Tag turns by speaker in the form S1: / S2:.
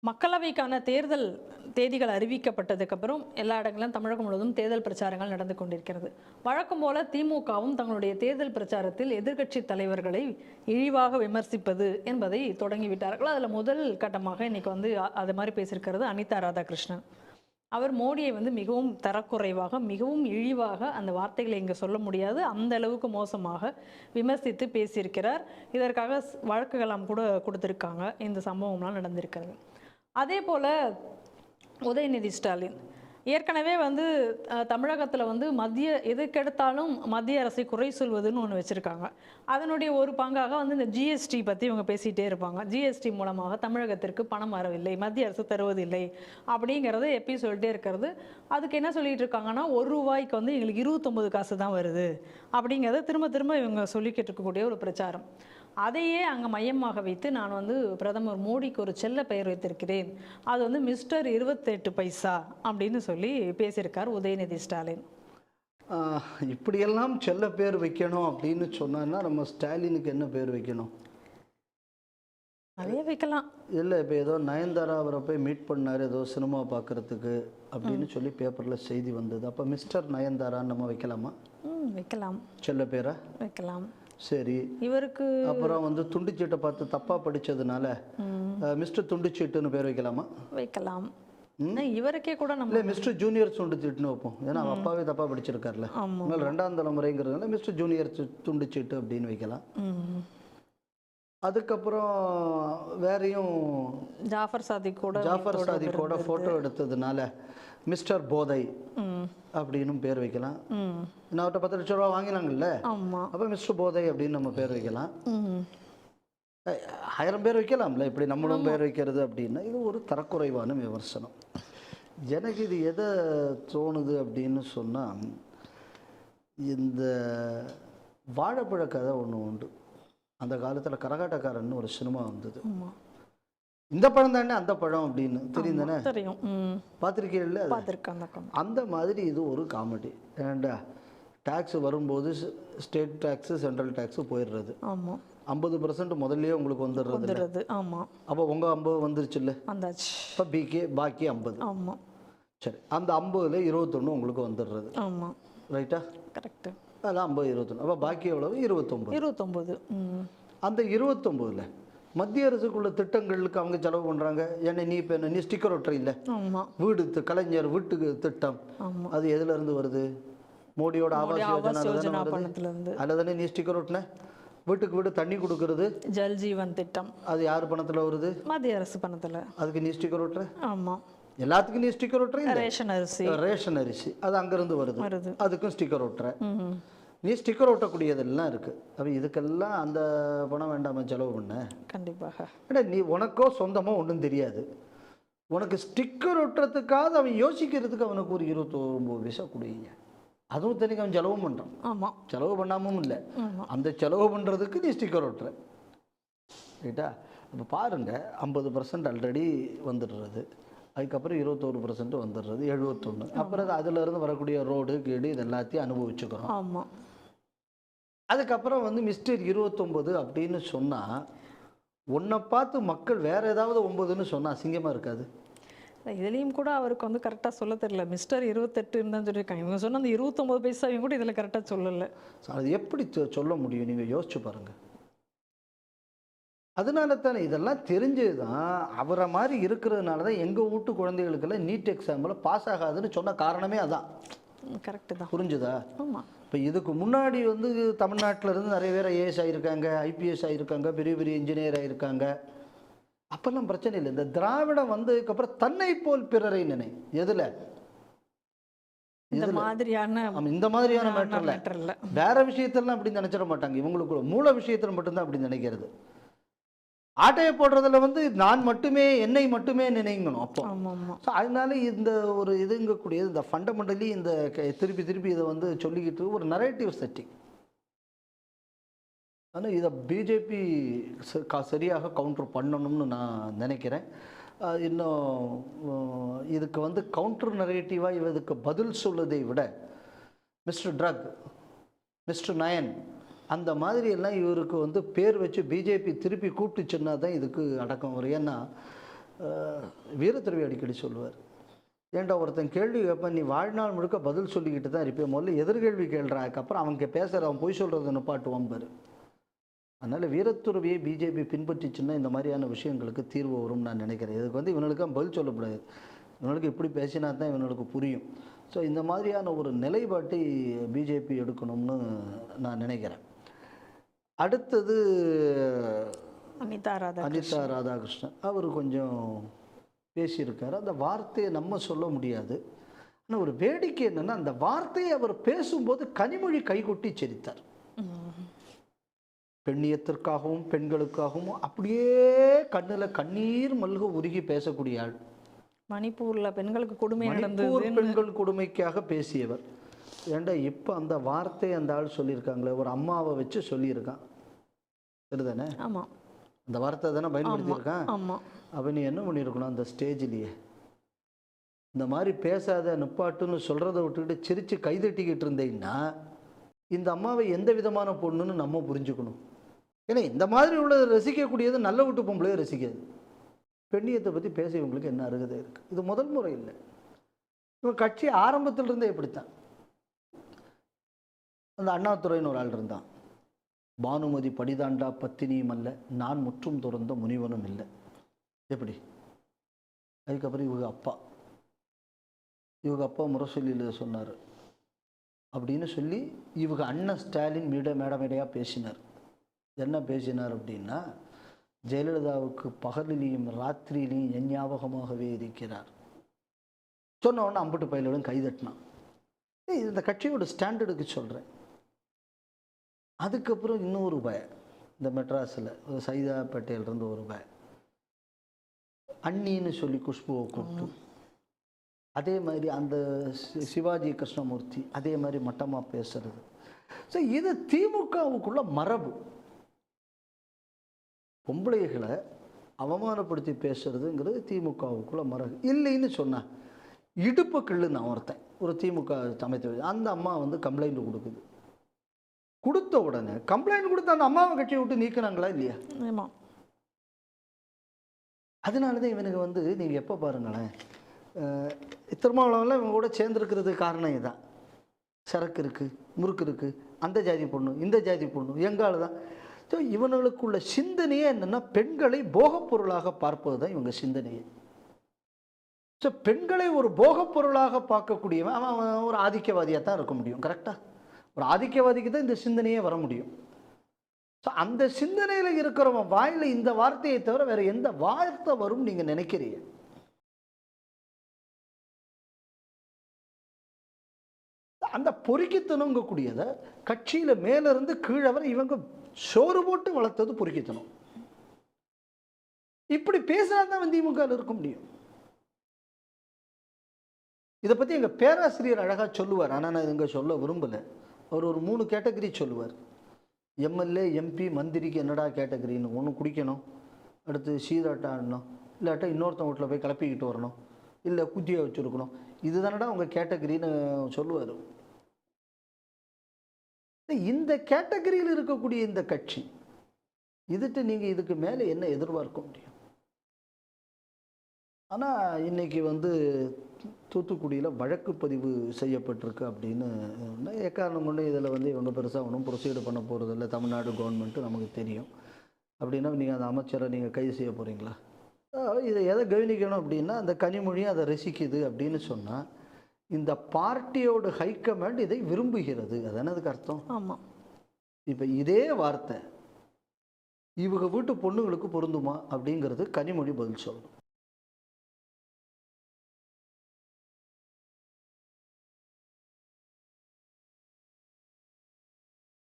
S1: மக்களவைக்கான தேர்தல் தேதிகள் அறிவிக்கப்பட்டதுக்கப்புறம் எல்லா இடங்களிலும் தமிழகம் முழுவதும் தேர்தல் பிரச்சாரங்கள் நடந்து கொண்டிருக்கிறது. வழக்கம் போல திமுகவும் தங்களுடைய தேர்தல் பிரச்சாரத்தில் எதிர்க்கட்சி தலைவர்களை இழிவாக விமர்சிப்பது என்பதை தொடங்கிவிட்டார்கள். அதில் முதல் கட்டமாக இன்னைக்கு அது மாதிரி பேசியிருக்கிறது அனிதா ராதாகிருஷ்ணன். அவர் மோடியை மிகவும் தரக்குறைவாக, மிகவும் இழிவாக, அந்த வார்த்தைகளை இங்கே சொல்ல முடியாது, அந்த அளவுக்கு மோசமாக விமர்சித்து பேசியிருக்கிறார். இதற்காக வழக்குகளாம் கூட கொடுத்துருக்காங்க. இந்த சம்பவம்லாம் நடந்திருக்கிறது. அதே போல் உதயநிதி ஸ்டாலின் ஏற்கனவே தமிழகத்தில் எதுக்கெடுத்தாலும் மத்திய அரசை குறை சொல்வதுன்னு ஒன்று வச்சுருக்காங்க. அதனுடைய ஒரு பங்காக இந்த ஜிஎஸ்டி பற்றி இவங்க பேசிகிட்டே இருப்பாங்க. ஜிஎஸ்டி மூலமாக தமிழகத்திற்கு பணம் வரவில்லை, மத்திய அரசு தருவதில்லை அப்படிங்கிறத எப்பயும் சொல்லிட்டே இருக்கிறது. அதுக்கு என்ன சொல்லிட்டு இருக்காங்கன்னா, ₹1 எங்களுக்கு 29 காசு தான் வருது அப்படிங்கிறத திரும்ப திரும்ப இவங்க சொல்லிக்கிட்டு இருக்கக்கூடிய ஒரு பிரச்சாரம். அதையே அங்கே மையமாக வைத்து நான் பிரதமர் மோடிக்கு ஒரு செல்ல பெயர் வைத்திருக்கிறேன், அது மிஸ்டர் 28 பைசா அப்படின்னு சொல்லி பேசியிருக்கார் உதயநிதி ஸ்டாலின்.
S2: இப்படியெல்லாம் செல்ல பேர் வைக்கணும் அப்படின்னு சொன்னா நம்ம ஸ்டாலினுக்கு என்ன பேர் வைக்கணும்?
S1: நிறைய வைக்கலாம்.
S2: இல்லை, இப்போ ஏதோ நயன்தாரா அவரை போய் மீட் பண்ணார் ஏதோ சினிமா பார்க்குறதுக்கு அப்படின்னு சொல்லி பேப்பரில் செய்தி வந்தது. அப்போ மிஸ்டர் நயன்தாரான்னு நம்ம வைக்கலாமா?
S1: வைக்கலாம்.
S2: செல்ல பேரா வைக்கலாம். சரி, இவருக்கு அப்புறம் துண்டுச்சீட்டை பார்த்து தப்பாக படித்ததுனால மிஸ்டர் துண்டுச்சீட்டுன்னு பேர் வைக்கலாமா?
S1: வைக்கலாம். இவருக்கே கூட நம்ம
S2: இல்லை, மிஸ்டர் ஜூனியர் துண்டுச்சீட்டுன்னு வைப்போம். ஏன்னா அப்பாவே தப்பாக படிச்சிருக்காருல்ல, ரெண்டாம் தலைமுறைங்கிறதுனால மிஸ்டர் ஜூனியர் துண்டுச்சீட்டு அப்படின்னு வைக்கலாம். அதுக்கப்புறம் வேறையும்
S1: ஜாஃபர்
S2: சாதிக்கோட ஃபோட்டோ எடுத்ததுனால மிஸ்டர் போதை அப்படின்னு பேர் வைக்கலாம். நான் அவர்கிட்ட 10 லட்ச ரூபா வாங்கினாங்கல்ல, அப்போ மிஸ்டர் போதை அப்படின்னு நம்ம பேர் வைக்கலாம். 1000 பேர் வைக்கலாம்ல, இப்படி நம்மளும் பேர் வைக்கிறது அப்படின்னா இது ஒரு தரக்குறைவான விமர்சனம். எனக்கு இது எதை தோணுது அப்படின்னு சொன்னால், இந்த வாழைப்பழ கதை ஒன்று உண்டு. அந்த காலத்தில் கரகாட்டக்காரன் ஒரு சினிமா வந்தது. இந்த பழம் தானே அந்த பழம் அப்படின்னு தெரியும் தானே?
S1: தெரியும்.
S2: பார்த்துருக்கீங்கல்ல? அந்த மாதிரி இது ஒரு காமெடி. ஏன்டா டேக்ஸ் வரும்போது ஸ்டேட் டேக்ஸு சென்ட்ரல் டேக்ஸு போயிடுறது. 50% முதல்லையே உங்களுக்கு வந்துடுறது. அப்போ உங்கள் 50 வந்துருச்சு இல்லை? இப்போ பாக்கி 50. சரி, அந்த 50ல் 21 உங்களுக்கு வந்துடுறது. ரைட்டா?
S1: கரெக்டு.
S2: அதெல்லாம் 50 21. அப்போ பாக்கி எவ்வளவு? 29. அந்த 29ல் மத்திய அரசுக்குள்ள திட்டங்களுக்கு அவங்க செலவு பண்ணுறாங்க. ஏன்னா நீ ஸ்டிக்கர் ஒட்டுற இல்லை, வீடு கலைஞர் வீட்டுக்கு திட்டம், அது எதுலேருந்து வருது? மோடியோட ஆவாஸ் யோஜனா பணத்துலேருந்து. அதில் தானே நீ ஸ்டிக்கர் ஒட்டின. வீட்டுக்கு வீடு தண்ணி கொடுக்கறது
S1: ஜல் ஜீவன் திட்டம், அது
S2: யார் பணத்தில் வருது?
S1: மத்திய அரசு பணத்தில்.
S2: அதுக்கு நீ ஸ்டிக்கர் ஒட்டுற.
S1: ஆமாம்,
S2: எல்லாத்துக்கும் நீ ஸ்டிக்கர் ஒட்டுற.
S1: ரேஷன் அரிசி
S2: அது அங்கேருந்து வருது, அதுக்கும் ஸ்டிக்கர் ஒட்டுற. நீ ஸ்டிக்கர் ஒட்டக்கூடியதெல்லாம் இருக்குது. அப்போ இதுக்கெல்லாம் அந்த பணம் வேண்டாமல் செலவு பண்ண?
S1: கண்டிப்பாக.
S2: ஏன்னா நீ உனக்கோ சொந்தமோ ஒன்றும் தெரியாது, உனக்கு ஸ்டிக்கர் ஒட்டுறதுக்காக அவன் யோசிக்கிறதுக்கு அவனுக்கு ஒரு 29 பைசா கொடுங்க. அதுவும் தனிக்கு அவன் செலவும் பண்ணுறான்.
S1: ஆமாம்,
S2: செலவு பண்ணாமல் இல்லை, அந்த செலவு பண்ணுறதுக்கு நீ ஸ்டிக்கர் ஒட்டுற. ரைட்டா? இப்போ பாருங்கள், 50% ஆல்ரெடி வந்துடுறது, அதுக்கப்புறம் 21% வந்துடுறது, 71. அப்புறம் அதிலிருந்து வரக்கூடிய ரோடு கீடு இது எல்லாத்தையும் அனுபவிச்சுக்கிறோம்.
S1: ஆமாம்.
S2: அதுக்கப்புறம் மிஸ்டர் 29 அப்படின்னு சொன்னால், உன்னை பார்த்து மக்கள் வேறு ஏதாவது 9ன்னு சொன்னால் அசிங்கமாக இருக்காது?
S1: இதுலேயும் கூட அவருக்கு கரெக்டாக சொல்ல தெரியல. மிஸ்டர் 28 தான் சொல்லியிருக்காங்க. இவங்க சொன்ன அந்த 29 பைசாவையும் கூட இதில் கரெக்டாக சொல்லலை.
S2: அது எப்படி சொல்ல முடியும்? நீங்கள் யோசிச்சு பாருங்கள். அதனால தானே இதெல்லாம் தெரிஞ்சது தான். அவரை மாதிரி இருக்கிறதுனால தான் எங்கள் வீட்டு குழந்தைகளுக்கெல்லாம் நீட் எக்ஸாமில் பாஸ் ஆகாதுன்னு சொன்ன காரணமே அதான்.
S1: கரெக்டு தான்.
S2: புரிஞ்சுதா?
S1: ஆமாம்.
S2: இப்போ இதுக்கு முன்னாடி தமிழ்நாட்டில் இருந்து நிறைய பேர் ஐஏஎஸ் ஆகியிருக்காங்க, ஐபிஎஸ் ஆகியிருக்காங்க, பெரிய பெரிய இன்ஜினியர் ஆகியிருக்காங்க. அப்போல்லாம் பிரச்சனை இல்லை. இந்த திராவிடம் வந்ததுக்கப்புறம் தன்னை போல் பிறரை நினை. எதில்?
S1: இந்த மாதிரியான
S2: மேட்டரில். வேற விஷயத்தெல்லாம் அப்படி நினைச்சிட மாட்டாங்க. இவங்களுக்கு மூல விஷயத்தில் மட்டும்தான் அப்படி நினைக்கிறது. ஆட்டையை போடுறதுல நான் மட்டுமே, என்னை மட்டுமே நினைங்கணும். அப்போ ஸோ அதனால இந்த ஒரு இதுங்கக்கூடியது இந்த ஃபண்டமெண்டலி இந்த திருப்பி திருப்பி இதை சொல்லிக்கிட்டு ஒரு நரேட்டிவ் செட்டிங். ஆனால் இதை பிஜேபி சரியாக கவுண்டர் பண்ணணும்னு நான் நினைக்கிறேன். இன்னும் இதுக்கு கவுண்டர் நரேட்டிவாக இதுக்கு பதில் சொல்வதை விட மிஸ்டர் ட்ரக், மிஸ்டர் நயன் அந்த மாதிரி எல்லாம் இவருக்கு பேர் வச்சு பிஜேபி திருப்பி கூப்பிட்டுச்சுன்னா தான் இதுக்கு அடக்கம் வரும். ஏன்னா வீரத்துறவி அடிக்கடி சொல்லுவார், ஏன்டா ஒருத்தன் கேள்வி கேட்பேன், நீ வாழ்நாள் முழுக்க பதில் சொல்லிக்கிட்டு தான் இருப்பேன், முதல்ல எதிர்கேள்வி கேள்றா, அதுக்கப்புறம் அவங்க பேசுகிற அவன் பொய் சொல்கிறத நிப்பாட்டுவான் பாரு. அதனால் வீரத்துறவியை பிஜேபி பின்பற்றிச்சுன்னா இந்த மாதிரியான விஷயங்களுக்கு தீர்வு வரும்னு நான் நினைக்கிறேன். இதுக்கு வந்து இவனுக்கு பதில் சொல்லக்கூடாது, இவனுக்கு இப்படி பேசினா தான் இவனுக்கு புரியும். ஸோ இந்த மாதிரியான ஒரு நிலைப்பாட்டை பிஜேபி எடுக்கணும்னு நான் நினைக்கிறேன். அடுத்தது
S1: அனிதா
S2: ராதாகிருஷ்ணன், அவர் கொஞ்சம் பேசியிருக்காரு. அந்த வார்த்தையை நம்ம சொல்ல முடியாது. ஆனால் ஒரு வேடிக்கை என்னென்னா, அந்த வார்த்தையை அவர் பேசும்போது கனிமொழி கைகொட்டி சிரித்தார். பெண்ணியத்திற்காகவும் பெண்களுக்காகவும் அப்படியே கண்ணில் கண்ணீர் மல்க உருகி பேசக்கூடிய ஆள்.
S1: மணிப்பூரில் பெண்களுக்கு கொடுமை
S2: நடந்தது, பெண்கள் கொடுமைக்காக பேசியவர். ஏண்டா இப்போ அந்த வார்த்தையை அந்த ஆள் சொல்லியிருக்காங்களே, ஒரு அம்மாவை வச்சு சொல்லியிருக்கான், சரிதானே?
S1: ஆமாம்,
S2: அந்த வார்த்தை தானே பயன்படுத்தியிருக்கான்.
S1: ஆமாம்.
S2: அப்போ நீ என்ன பண்ணியிருக்கணும், அந்த ஸ்டேஜ்லேயே இந்த மாதிரி பேசாத நிப்பாட்டுன்னு சொல்கிறத விட்டுக்கிட்டு சிரித்து கைதட்டிக்கிட்டு இருந்தீங்கன்னா இந்த அம்மாவை எந்த விதமான பொண்ணுன்னு நம்ம புரிஞ்சுக்கணும். ஏன்னா இந்த மாதிரி உள்ளதை ரசிக்கக்கூடியது நல்ல வீட்டு பொம்பளையே ரசிக்காது. பெண்ணியத்தை பற்றி பேச இவங்களுக்கு என்ன அருகதை இருக்குது? இது முதல் முறை இல்லை. இவன் கட்சி ஆரம்பத்திலிருந்தே இப்படித்தான். அந்த அண்ணாதுரைன்னு ஒரு ஆள் இருந்தான், பானுமதி படிதாண்டா பத்தினியும் அல்ல, நான் முற்றும் துறந்த முனிவனும் இல்லை. எப்படி? அதுக்கப்புறம் இவங்க அப்பா முரசொலியில் சொன்னார் அப்படின்னு சொல்லி இவங்க அண்ணன் ஸ்டாலின் மேடையாக பேசினார். என்ன பேசினார் அப்படின்னா, ஜெயலலிதாவுக்கு பகலிலையும் ராத்திரியிலையும் என் ஞாபகமாகவே இருக்கிறார். சொன்ன உடனே அம்புட்டு பயிலும் கைதட்டினான். இந்த கட்சியோட ஸ்டாண்டர்டுக்கு சொல்கிறேன். அதுக்கப்புறம் இன்னொரு பய, இந்த மெட்ராஸில் ஒரு சைதா பேட்டையிலிருந்து ஒரு பய அண்ணின்னு சொல்லி குஷ்புவை கூப்பிட்டு, அதே மாதிரி அந்த சிவாஜி கிருஷ்ணமூர்த்தி அதே மாதிரி மட்டமாக பேசுறது. ஸோ இது திமுகவுக்குள்ள மரபு. பொம்பளைகளை அவமானப்படுத்தி பேசுறதுங்கிறது திமுகவுக்குள்ள மரபு. இல்லைன்னு சொன்னால் இடுப்பு கிள்ளு நான் ஒருத்தன், ஒரு திமுக அமைத்து அந்த அம்மா வந்து கம்ப்ளைண்ட் கொடுக்குது. கொடுத்த உடனே கம்ப்ளைண்ட் கொடுத்து அந்த அம்மாவை கட்சியை விட்டு நீக்கினாங்களா இல்லையா?
S1: ஆமாம்.
S2: அதனால தான் இவனுக்கு வந்து நீங்கள் எப்போ பாருங்களேன், திருமாவளவன்லாம் இவங்க கூட சேர்ந்துருக்கிறதுக்கு காரணம் இதுதான். சரக்கு இருக்குது, முறுக்கு இருக்குது, அந்த ஜாதி பொண்ணு இந்த ஜாதி பொண்ணு எங்கால தான். ஸோ இவனுக்குள்ள சிந்தனையே என்னென்னா, பெண்களை போகப் பொருளாக பார்ப்பது தான் இவங்க சிந்தனையே. ஸோ பெண்களை ஒரு போகப் பொருளாக பார்க்கக்கூடியவன் அவன் ஒரு ஆதிக்கவாதியாக தான் இருக்க முடியும். கரெக்டாக? ஒரு ஆதிக்கவாதிக்கு தான் இந்த சிந்தனையே வர முடியும். ஸோ அந்த சிந்தனையில் இருக்கிறவன் வாயில் இந்த வார்த்தையை தவிர வேறு எந்த வார்த்தை வரும் நீங்கள் நினைக்கிறீங்க? அந்த பொறுக்கித்தனங்கக்கூடியதை கட்சியில் மேலிருந்து கீழே வரை இவங்க சோறு போட்டு வளர்த்தது பொறுக்கித்தனம். இப்படி பேசினாதான் திமுக இருக்க முடியும். இதை பற்றி எங்கள் பேராசிரியர் அழகாக சொல்லுவார், ஆனால் நான் இங்கே சொல்ல விரும்பலை. அவர் ஒரு 3 கேட்டகரி சொல்லுவார். எம்எல்ஏ எம்பி மந்திரிக்கு என்னடா கேட்டகரின்னு, ஒன்று குடிக்கணும், அடுத்து சீதாட்டம் ஆடணும், இல்லாட்டா இன்னொருத்தன் வீட்டில் போய் கிளப்பிக்கிட்டு வரணும், இல்லை குத்தியை வச்சுருக்கணும், இதுதானடா உங்கள் கேட்டகரின்னு சொல்லுவார். இந்த கேட்டகரியில் இருக்கக்கூடிய இந்த கட்சி இதுட்டு நீங்கள் இதுக்கு மேலே என்ன எதிர்பார்க்க முடியும்? ஆனால் இன்னைக்கு வந்து தூத்துக்குடியில் வழக்கு பதிவு செய்யப்பட்டிருக்கு அப்படின்னு எக்காரணம் கொண்டு இதில் வந்து இவங்க பெருசாக ஒன்றும் ப்ரொசீடு பண்ண போகிறதில்ல, தமிழ்நாடு கவர்மெண்ட்டு நமக்கு தெரியும். அப்படின்னா நீங்கள் அந்த அமைச்சரை நீங்கள் கைது செய்ய போகிறீங்களா? இதை எதை கவனிக்கணும் அப்படின்னா, அந்த கனிமொழியும் அதை ரசிக்குது அப்படின்னு சொன்னால் இந்த பார்ட்டியோட ஹைகமாண்ட் இதை விரும்புகிறது. அதானே அதுக்கு அர்த்தம்?
S1: ஆமாம்.
S2: இப்போ இதே வார்த்தை இவங்க வீட்டு பொண்ணுங்களுக்கு பொருந்துமா அப்படிங்கிறது கனிமொழி பதில் சொல்லணும்.